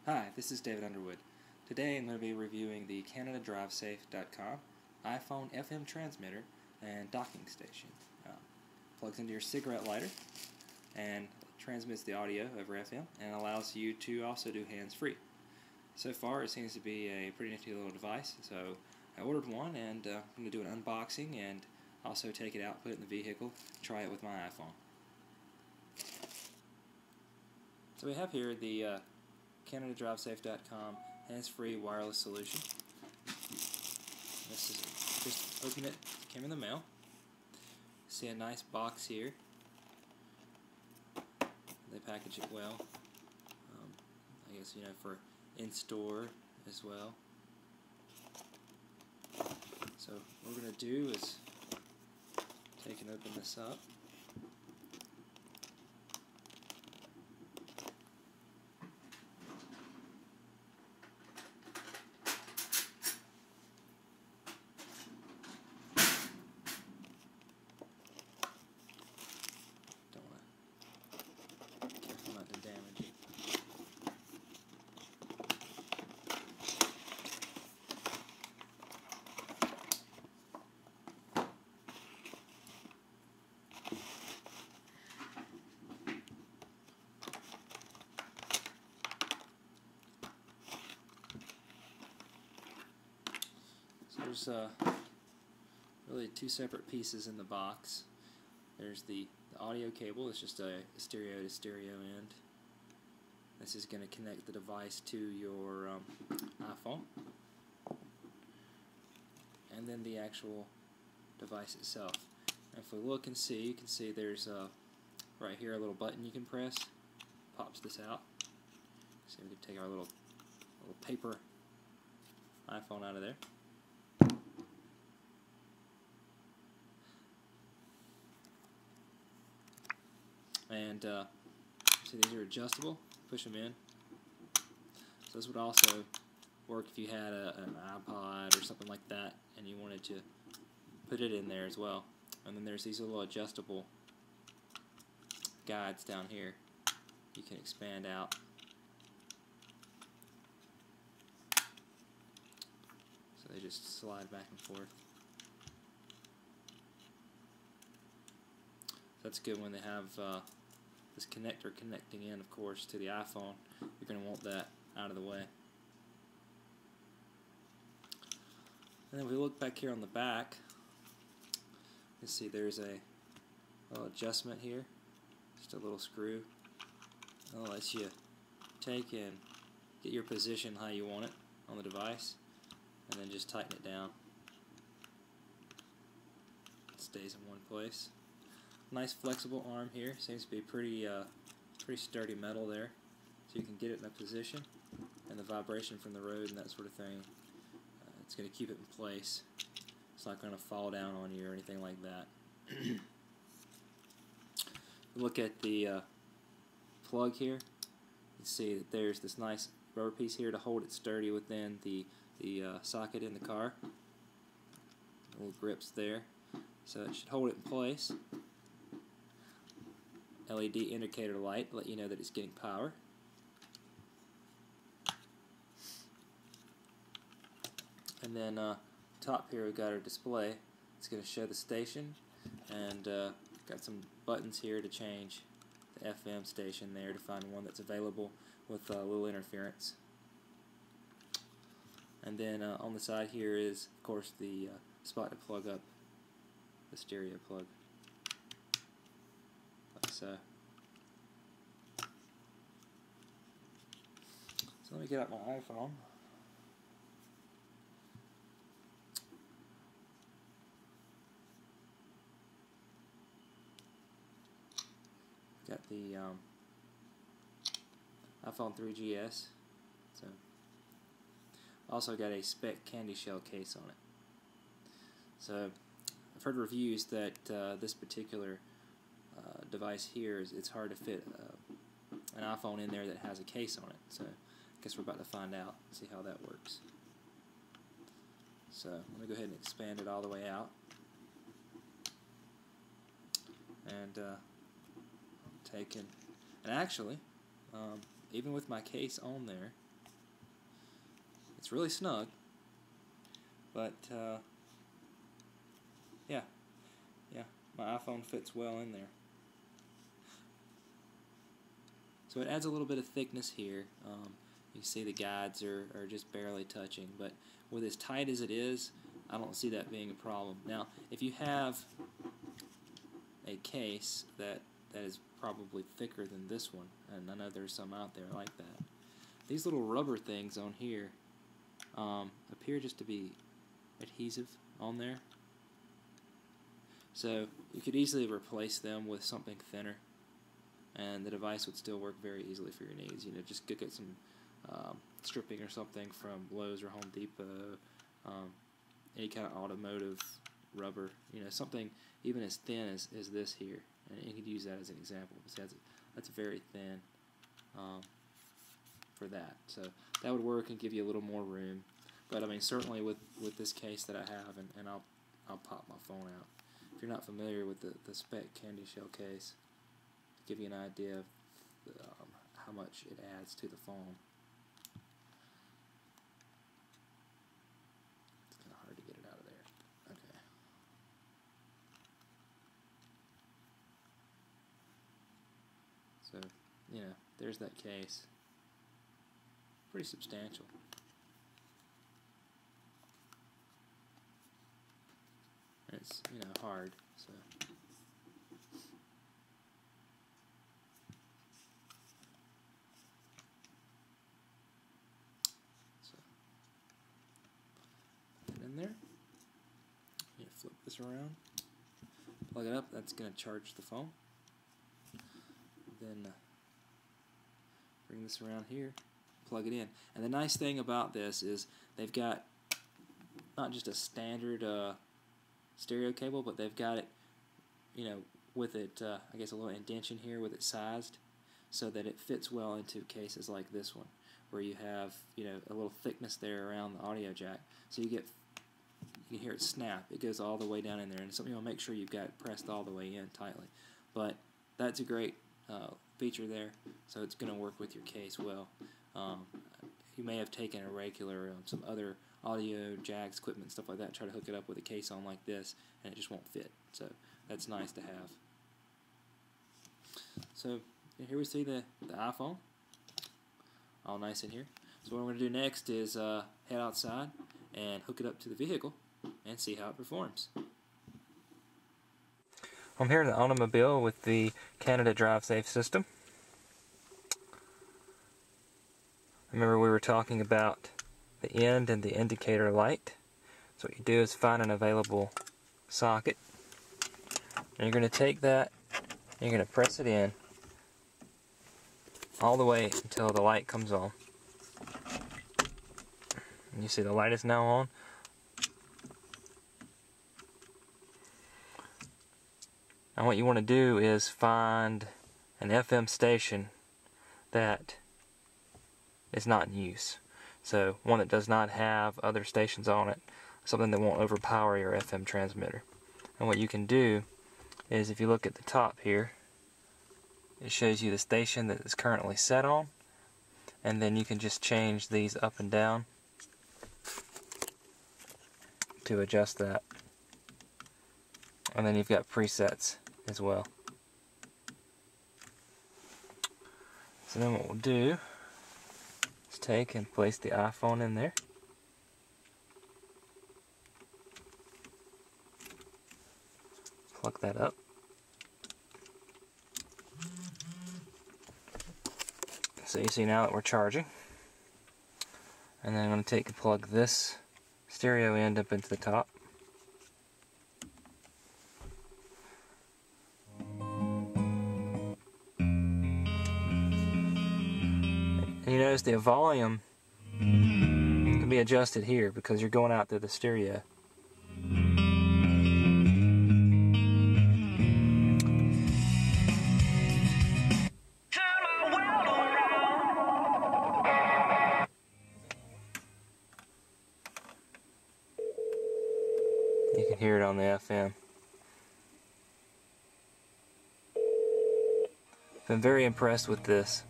Hi, this is David Underwood. Today I'm going to be reviewing the CanadaDriveSafe.com iPhone FM transmitter and docking station. Plugs into your cigarette lighter and transmits the audio over FM and allows you to also do hands-free. So far it seems to be a pretty nifty little device, so I ordered one and I'm going to do an unboxing and also take it out, put it in the vehicle, try it with my iPhone. So we have here the CanadaDriveSafe.com hands-free wireless solution. This is just open it. Came in the mail. See a nice box here. They package it well. I guess for in-store as well. So what we're going to do is take and open this up. Not to damage it. So there's really two separate pieces in the box. There's the audio cable. It's just a stereo to stereo end. This is going to connect the device to your iPhone. And then the actual device itself. And if we look and see, you can see there's right here a little button you can press. Pops this out. So we can take our little paper iPhone out of there. And see, these are adjustable. Push them in. So this would also work if you had an iPod or something like that and you wanted to put it in there as well. And then there's these little adjustable guides down here you can expand out. So they just slide back and forth. That's good when they have this connector connecting in, of course, to the iPhone. You're going to want that out of the way. And then if we look back here on the back, you see there's a little adjustment here, just a little screw. That lets you take and get your position how you want it on the device, and then just tighten it down. It stays in one place. Nice flexible arm here. Seems to be pretty sturdy metal there, so you can get it in a position, and the vibration from the road and that sort of thing, it's going to keep it in place. It's not going to fall down on you or anything like that. Look at the plug here. You see that there's this nice rubber piece here to hold it sturdy within the socket in the car. Little grips there, so it should hold it in place. LED indicator light, let you know that it's getting power. And then top here we've got our display. It's going to show the station, and got some buttons here to change the FM station there to find one that's available with a little interference. And then on the side here is, of course, the spot to plug up the stereo plug. So let me get out my iPhone. Got the iPhone 3GS. So also got a spec candy shell case on it. So I've heard reviews that this particular device here it's hard to fit an iPhone in there that has a case on it. So I guess we're about to find out, see how that works. So let me go ahead and expand it all the way out. And taken, and actually, even with my case on there, It's really snug, but yeah, my iPhone fits well in there. So it adds a little bit of thickness here. You see the guides are just barely touching, but with as tight as it is, I don't see that being a problem. Now, if you have a case that is probably thicker than this one, and I know there's some out there like that, these little rubber things on here appear just to be adhesive on there. So you could easily replace them with something thinner, and the device would still work very easily for your needs. You know, just get some stripping or something from Lowe's or Home Depot, any kind of automotive rubber, you know, something even as thin as this here, and you could use that as an example. That's very thin for that, so that would work and give you a little more room. But I mean, certainly with this case that I have, and I'll pop my phone out. If you're not familiar with the spec candy shell case, to give you an idea of how much it adds to the phone. It's kind of hard to get it out of there. Okay. So, you know, there's that case. Pretty substantial. And it's, you know, hard, so. In there, you flip this around, plug it up. That's going to charge the phone. Then bring this around here, plug it in. And the nice thing about this is they've got not just a standard stereo cable, but they've got it, you know, with it, I guess a little indentation here with it sized, so that it fits well into cases like this one, where you have, you know, a little thickness there around the audio jack, so you can hear it snap. It goes all the way down in there, and it's something you want to make sure you've got it pressed all the way in tightly. But that's a great feature there, so it's going to work with your case well. You may have taken a regular, some other audio jacks, equipment, stuff like that, try to hook it up with a case on like this, and it just won't fit. So that's nice to have. So here we see the iPhone, all nice in here. So what I'm going to do next is head outside and hook it up to the vehicle and see how it performs. I'm here in the automobile with the Canada Drive Safe system. Remember, we were talking about the end and the indicator light. So what you do is find an available socket, and you're going to take that and you're going to press it in all the way until the light comes on. And you see the light is now on. Now what you want to do is find an FM station that is not in use. So one that does not have other stations on it, something that won't overpower your FM transmitter. And what you can do is, if you look at the top here, it shows you the station that is currently set on, and then you can just change these up and down to adjust that. And then you've got presets as well. So then what we'll do is take and place the iPhone in there. Plug that up. So you see now that we're charging. And then I'm going to take and plug this stereo end up into the top. And you notice the volume can be adjusted here because you're going out through the stereo. You can hear it on the FM. Been very impressed with this.